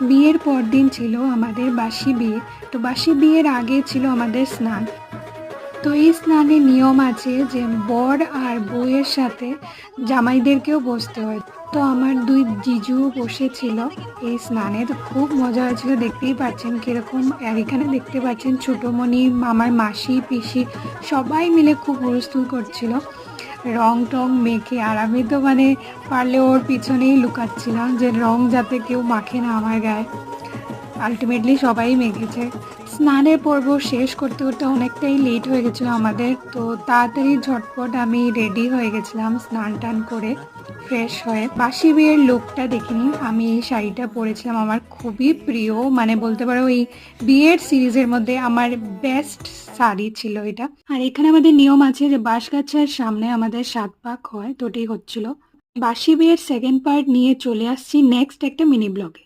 বিয়ের পরদিন ছিল আমাদের বাসি বিয়ে। তো বাসি বিয়ের আগে ছিল আমাদের স্নান। তো এই স্নানের নিয়ম আছে যে বর আর বউয়ের সাথে জামাইদেরকেও বসতে হয়। তো আমার দুই জিজু বসেছিল এই স্নানে, তো খুব মজা হয়েছিল। দেখতেই পাচ্ছেন কিরকম, আর এখানে দেখতে পাচ্ছেন ছোটমণি, আমার মাসি, পিসি সবাই মিলে খুব হুলস্থুল করছিল রং টং মেখে। আর আমি তো মানে পারলে ওর পিছনেই লুকাচ্ছিলাম যে রং যাতে কেউ মাখে না আমার গায়ে। আলটিমেটলি সবাই মেখেছে। স্নানের পর্ব শেষ করতে করতে অনেকটাই লেট হয়ে গেছিলো আমাদের, তো তাড়াতাড়ি ঝটপট আমি রেডি হয়ে গেছিলাম স্নান টান করে ফ্রেশ হয়ে। বাসি বিয়ের লুকটা দেখিনি, আমি এই শাড়িটা পরেছিলাম, আমার খুবই প্রিয়, মানে বলতে পারো এই বিয়ের সিরিজের মধ্যে আমার বেস্ট শাড়ি ছিল এটা। আর এখানে আমাদের নিয়ম আছে যে বাঁশগাছার সামনে আমাদের 7 পাক হয়, তো ওটাই হচ্ছিল। বাসি বিয়ের সেকেন্ড পার্ট নিয়ে চলে আসছি নেক্সট একটা মিনি ব্লগে।